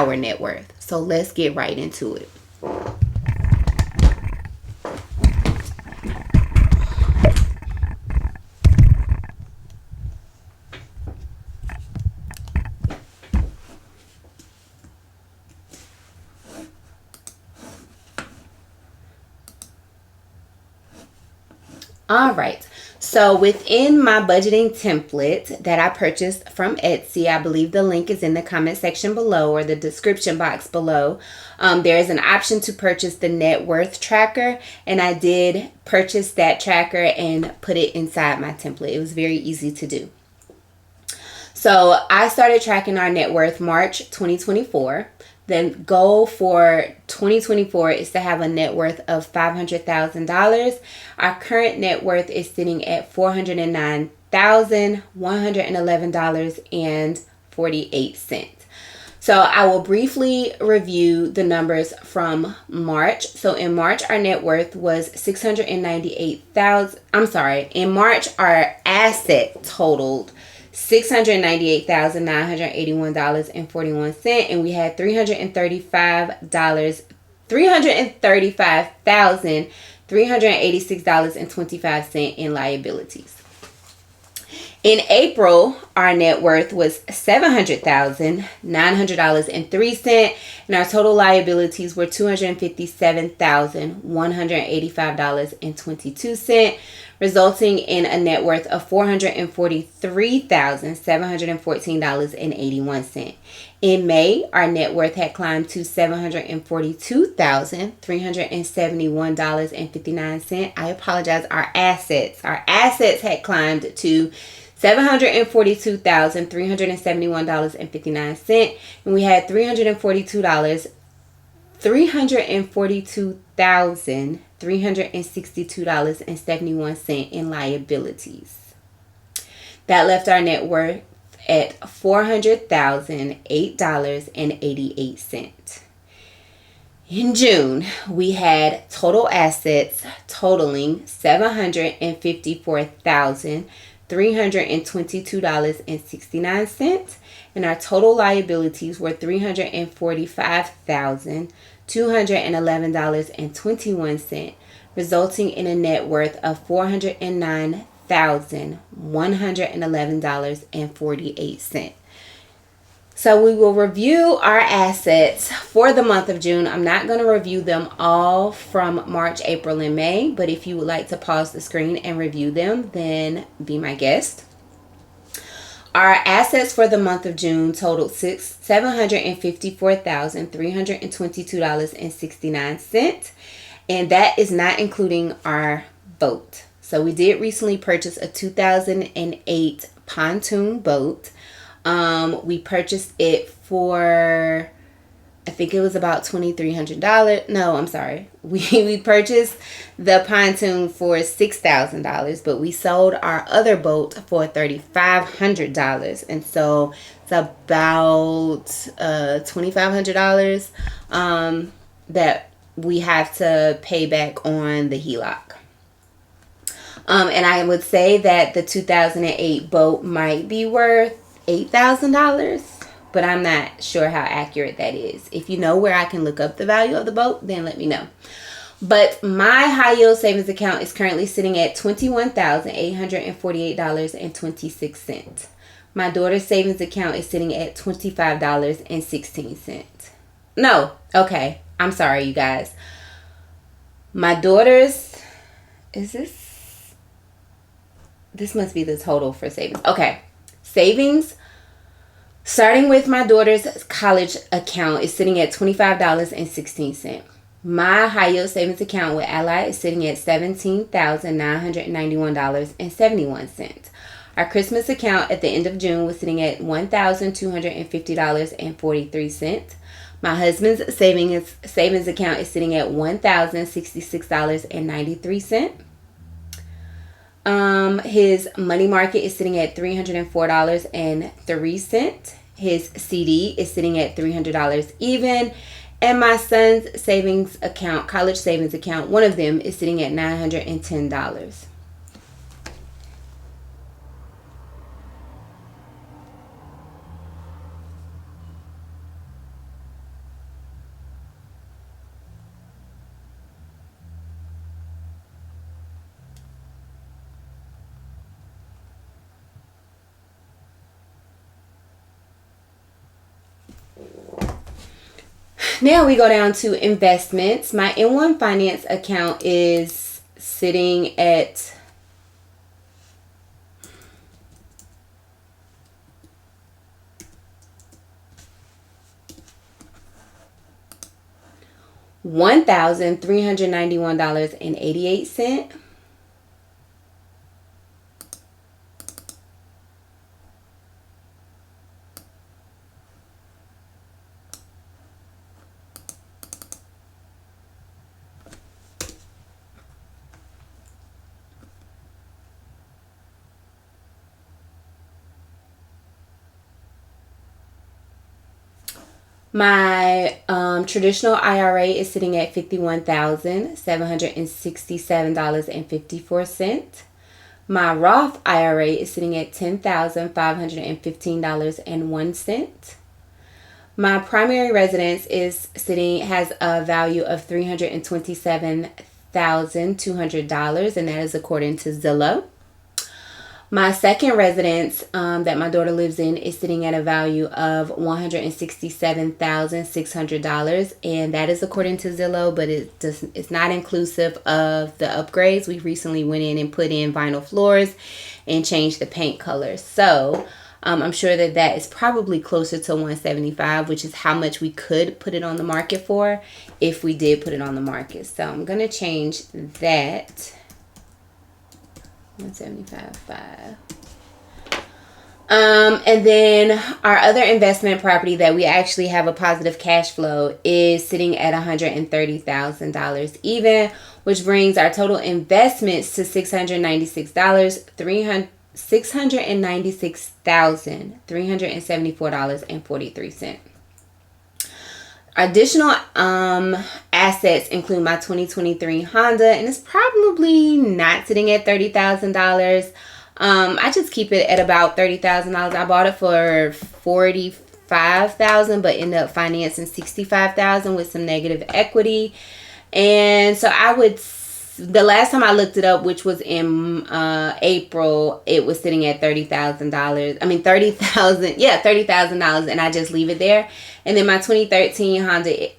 our net worth. So let's get right into it. All right. So within my budgeting template that I purchased from Etsy, I believe the link is in the comment section below or the description box below. There is an option to purchase the net worth tracker, and I did purchase that tracker and put it inside my template. It was very easy to do. So I started tracking our net worth March 2024. The goal for 2024 is to have a net worth of $500,000. Our current net worth is sitting at $409,111.48. So I will briefly review the numbers from March. So in March, our net worth was $698,000. In March, our asset totaled $698,981.41, and we had $335,386.25 in liabilities. In April, our net worth was $700,900.03, and our total liabilities were $257,185.22, resulting in a net worth of $443,714.81. In May, our net worth had climbed to $742,371.59. I apologize. Our assets had climbed to $742,371.59, and we had $362,361.71 in liabilities. That left our net worth at $400,008.88. In June, we had total assets totaling $754,322.69, and our total liabilities were $345,211.21, resulting in a net worth of $409,111.48. So we will review our assets for the month of June. I'm not going to review them all from March, April, and May, but if you would like to pause the screen and review them, then be my guest. Our assets for the month of June totaled $754,322.69, and that is not including our boat. So we did recently purchase a 2008 pontoon boat. We purchased it for, I think it was about $2,300. No, I'm sorry. We purchased the pontoon for $6,000, but we sold our other boat for $3,500. And so it's about $2,500 that we have to pay back on the HELOC. And I would say that the 2008 boat might be worth $8,000, but I'm not sure how accurate that is. If you know where I can look up the value of the boat, then let me know. But my high yield savings account is currently sitting at $21,848.26. My daughter's savings account is sitting at $25.16. No, okay. I'm sorry, you guys. My daughter's, this must be the total for savings. Okay. Savings, starting with my daughter's college account, is sitting at $25.16. My high yield savings account with Ally is sitting at $17,991.71. Our Christmas account at the end of June was sitting at $1,250.43. My husband's savings account is sitting at $1,066.93. His money market is sitting at $304.03. His CD is sitting at $300 even. And my son's savings account, college savings account, one of them is sitting at $910. Now we go down to investments. My M1 Finance account is sitting at $1,391.88. My traditional IRA is sitting at $51,767.54. My Roth IRA is sitting at $10,515.01. My primary residence has a value of $327,200, and that is according to Zillow. My second residence that my daughter lives in is sitting at a value of $167,600, and that is according to Zillow, but it's not inclusive of the upgrades. We recently went in and put in vinyl floors and changed the paint colors. So I'm sure that is probably closer to $175,000, which is how much we could put it on the market for if we did put it on the market. So I'm going to change that. 175.5. And then our other investment property that we actually have a positive cash flow is sitting at $130,000 even, which brings our total investments to $696,374.43. Additional assets include my 2023 Honda, and it's probably not sitting at $30,000. I just keep it at about $30,000. I bought it for $45,000, but ended up financing $65,000 with some negative equity. And so the last time I looked it up, which was in April, it was sitting at $30,000. I mean, $30,000, and I just leave it there. And then my 2013 Honda,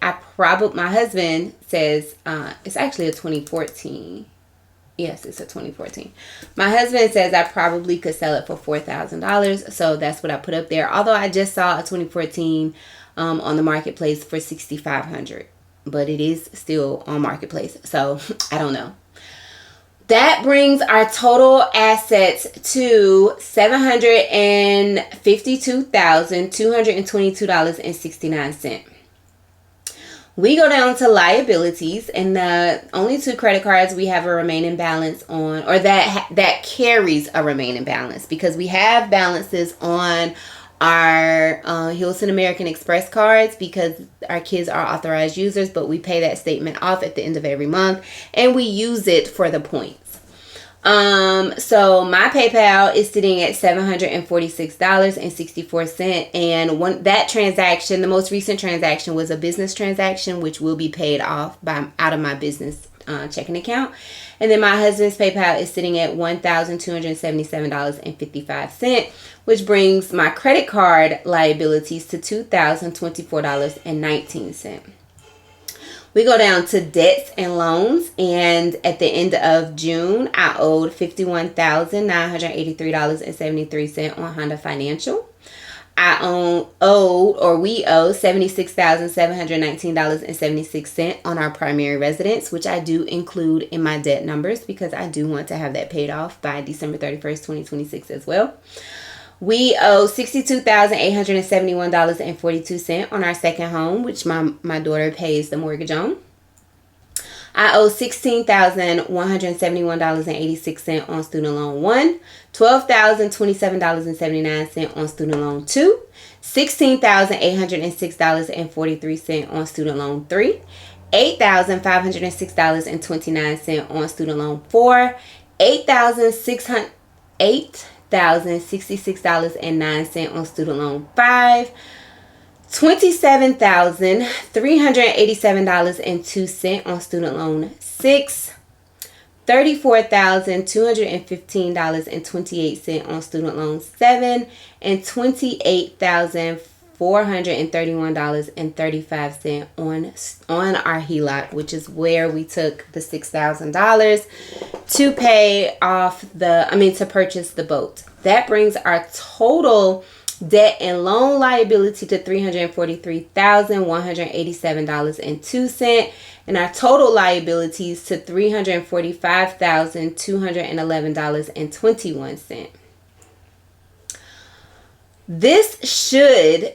my husband says it's actually a 2014. Yes, it's a 2014. My husband says I probably could sell it for $4,000, so that's what I put up there. Although I just saw a 2014 on the marketplace for $6,500. But it is still on marketplace, so I don't know. That brings our total assets to $752,222.69. We go down to liabilities, and the only two credit cards we have a remaining balance on, or that carries a remaining balance, because we have balances on our Hilton American Express cards because our kids are authorized users, but we pay that statement off at the end of every month and we use it for the points. So my PayPal is sitting at $746.64, and that transaction, the most recent transaction, was a business transaction, which will be paid off out of my business checking account. And then my husband's PayPal is sitting at $1,277.55, which brings my credit card liabilities to $2,024.19. We go down to debts and loans, and at the end of June, I owed $51,983.73 on Honda Financial. We owe $76,719.76 on our primary residence, which I do include in my debt numbers because I do want to have that paid off by December 31st, 2026 as well. We owe $62,871.42 on our second home, which my daughter pays the mortgage on. I owe $16,171.86 on student loan 1, $12,027.79 on student loan 2, $16,806.43 on student loan 3, $8,506.29 on student loan 4, $8,066.09 on student loan 5, $27,387.02 on student loan 6, $34,215.28 on student loan 7, and $28,400 $431.35 on our HELOC, which is where we took the $6,000 to pay off to purchase the boat. That brings our total debt and loan liability to $343,187.02, and our total liabilities to $345,211.21. This should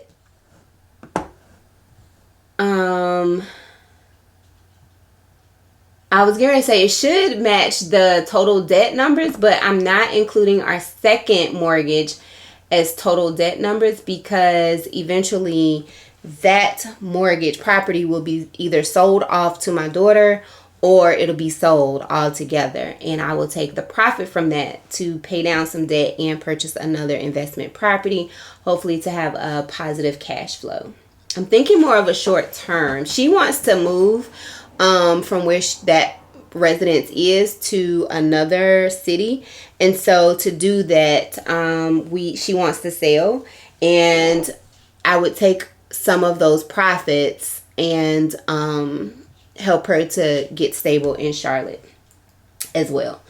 I was going to say it should match the total debt numbers, but I'm not including our second mortgage as total debt numbers because eventually that mortgage property will be either sold off to my daughter or it'll be sold altogether, and I will take the profit from that to pay down some debt and purchase another investment property, hopefully to have a positive cash flow. I'm thinking more of a short term. She wants to move from where that residence is to another city, and so to do that, she wants to sell, and I would take some of those profits and help her to get stable in Charlotte as well.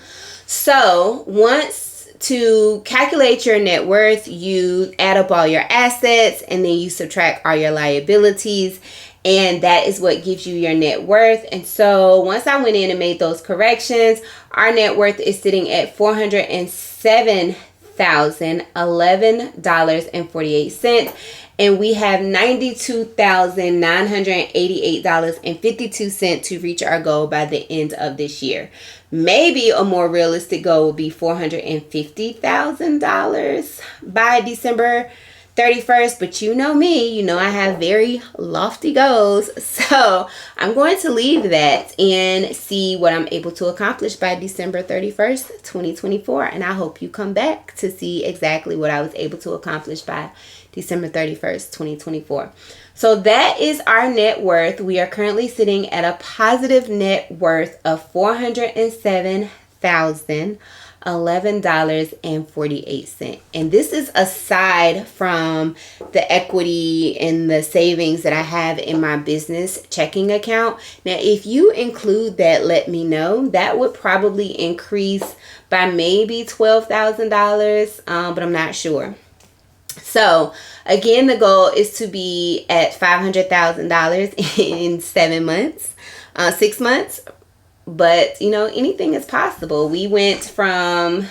So once to calculate your net worth, you add up all your assets and then you subtract all your liabilities, and that is what gives you your net worth. And so once I went in and made those corrections, our net worth is sitting at $407,011.48, and we have $92,988.52 to reach our goal by the end of this year. Maybe a more realistic goal would be $450,000 by December 31st, but you know me, you know I have very lofty goals, so I'm going to leave that and see what I'm able to accomplish by December 31st, 2024, and I hope you come back to see exactly what I was able to accomplish by December 31st, 2024. So that is our net worth. We are currently sitting at a positive net worth of $407,011.48. And this is aside from the equity and the savings that I have in my business checking account. Now, if you include that, let me know. That would probably increase by maybe $12,000, but I'm not sure. So again, the goal is to be at $500,000 in 6 months. But, you know, anything is possible. We went from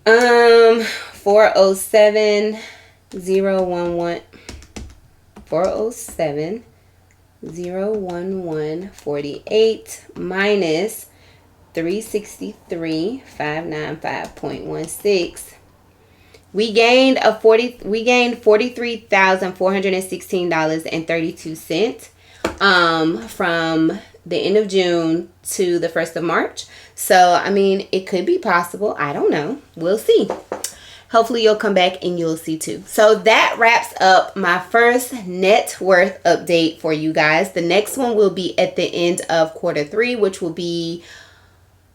407,011.48 minus 363,595.16. We gained $43,416.32 from the end of June to the 1st of March. So, I mean, it could be possible. I don't know. We'll see. Hopefully you'll come back and you'll see too. So that wraps up my first net worth update for you guys. The next one will be at the end of quarter 3, which will be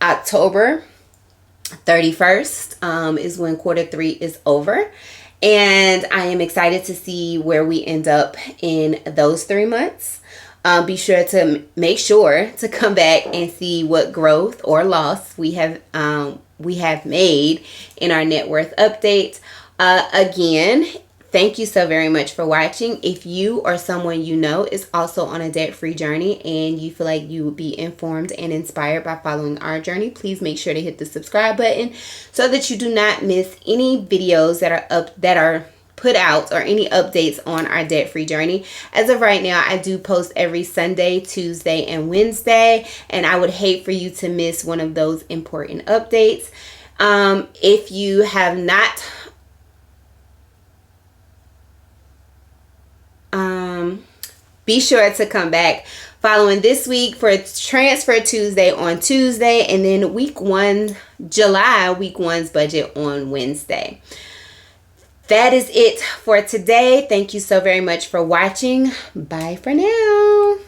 October 31st is when quarter 3 is over. And I am excited to see where we end up in those 3 months. Be sure to make sure to come back and see what growth or loss we have made in our net worth update. Again, thank you so very much for watching. If you or someone you know is also on a debt-free journey and you feel like you would be informed and inspired by following our journey, please make sure to hit the subscribe button so that you do not miss any videos that are put out or any updates on our debt-free journey. As of right now, I do post every Sunday, Tuesday, and Wednesday, and I would hate for you to miss one of those important updates. If you have not be sure to come back following this week for Transfer Tuesday on Tuesday, and then July week 1's budget on Wednesday. That is it for today. Thank you so very much for watching. Bye for now.